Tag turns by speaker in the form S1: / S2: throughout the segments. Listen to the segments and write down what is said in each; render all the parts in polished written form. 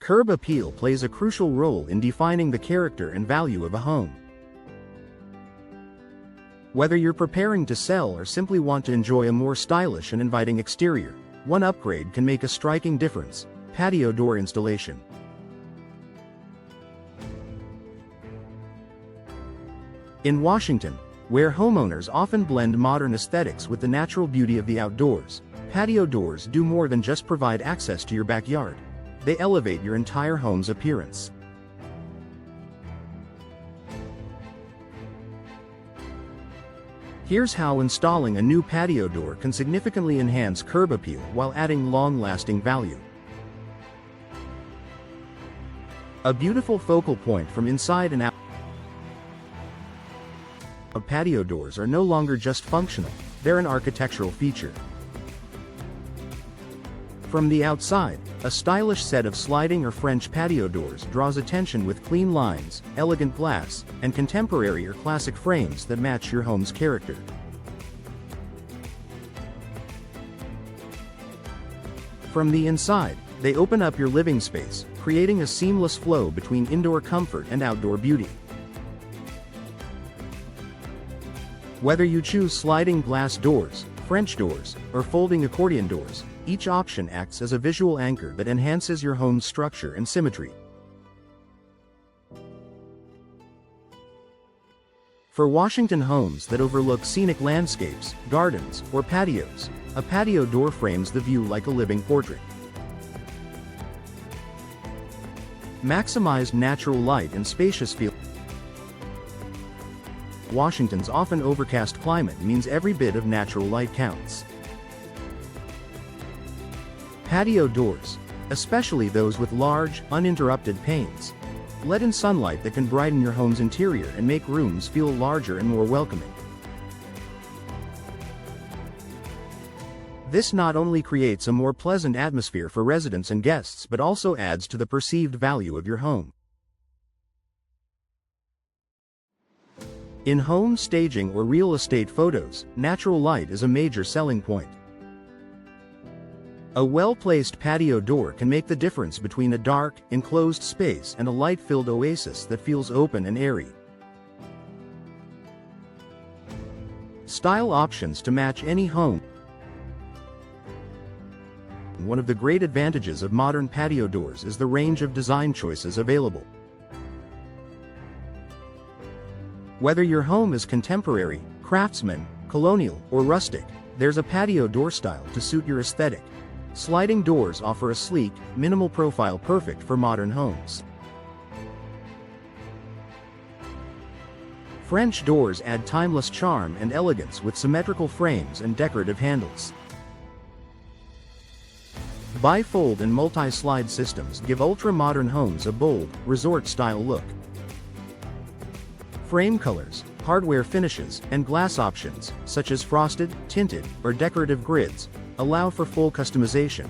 S1: Curb appeal plays a crucial role in defining the character and value of a home. Whether you're preparing to sell or simply want to enjoy a more stylish and inviting exterior, one upgrade can make a striking difference: patio door installation. In Washington, where homeowners often blend modern aesthetics with the natural beauty of the outdoors, patio doors do more than just provide access to your backyard. They elevate your entire home's appearance. Here's how installing a new patio door can significantly enhance curb appeal while adding long-lasting value. A beautiful focal point from inside and out. Patio doors are no longer just functional, they're an architectural feature. From the outside, a stylish set of sliding or French patio doors draws attention with clean lines, elegant glass, and contemporary or classic frames that match your home's character. From the inside, they open up your living space, creating a seamless flow between indoor comfort and outdoor beauty. Whether you choose sliding glass doors, French doors, or folding accordion doors, each option acts as a visual anchor that enhances your home's structure and symmetry. For Washington homes that overlook scenic landscapes, gardens, or patios, a patio door frames the view like a living portrait. Maximize natural light and spacious feel. Washington's often overcast climate means every bit of natural light counts. Patio doors, especially those with large, uninterrupted panes, let in sunlight that can brighten your home's interior and make rooms feel larger and more welcoming. This not only creates a more pleasant atmosphere for residents and guests but also adds to the perceived value of your home. In home staging or real estate photos, natural light is a major selling point. A well-placed patio door can make the difference between a dark, enclosed space and a light-filled oasis that feels open and airy. Style options to match any home. One of the great advantages of modern patio doors is the range of design choices available. Whether your home is contemporary, craftsman, colonial, or rustic, there's a patio door style to suit your aesthetic. Sliding doors offer a sleek, minimal profile perfect for modern homes. French doors add timeless charm and elegance with symmetrical frames and decorative handles. Bifold and multi-slide systems give ultra-modern homes a bold, resort-style look. Frame colors, hardware finishes, and glass options, such as frosted, tinted, or decorative grids, allow for full customization,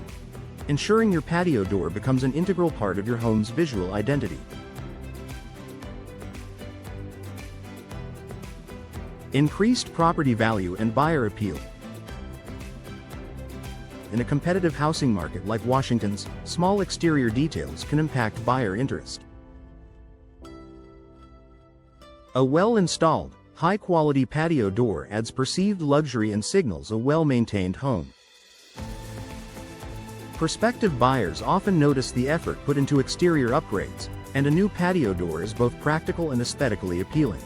S1: ensuring your patio door becomes an integral part of your home's visual identity. Increased property value and buyer appeal. In a competitive housing market like Washington's, small exterior details can impact buyer interest. A well-installed, high-quality patio door adds perceived luxury and signals a well-maintained home. Prospective buyers often notice the effort put into exterior upgrades, and a new patio door is both practical and aesthetically appealing.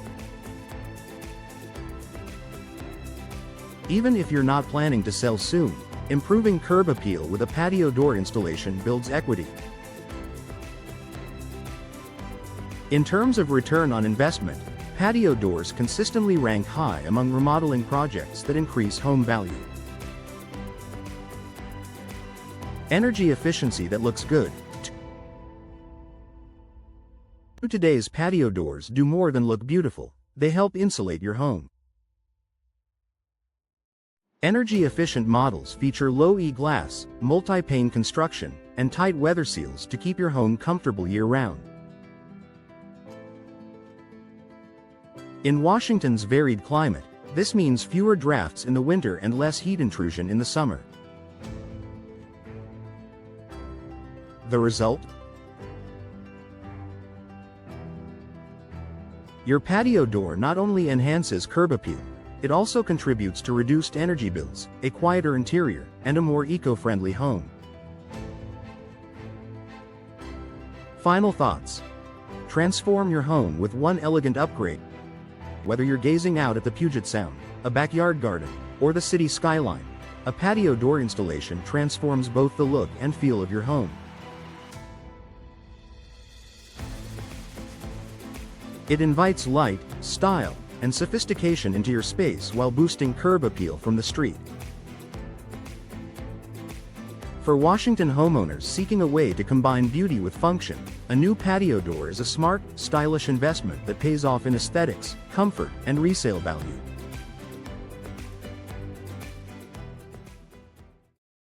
S1: Even if you're not planning to sell soon, improving curb appeal with a patio door installation builds equity. In terms of return on investment, patio doors consistently rank high among remodeling projects that increase home value. Energy efficiency that looks good. Today's patio doors do more than look beautiful, they help insulate your home. Energy-efficient models feature low-E glass, multi-pane construction, and tight weather seals to keep your home comfortable year-round. In Washington's varied climate, this means fewer drafts in the winter and less heat intrusion in the summer. The result? Your patio door not only enhances curb appeal, it also contributes to reduced energy bills, a quieter interior, and a more eco-friendly home. Final thoughts. Transform your home with one elegant upgrade. Whether you're gazing out at the Puget Sound, a backyard garden, or the city skyline, a patio door installation transforms both the look and feel of your home. It invites light, style, and sophistication into your space while boosting curb appeal from the street. For Washington homeowners seeking a way to combine beauty with function, a new patio door is a smart, stylish investment that pays off in aesthetics, comfort, and resale value.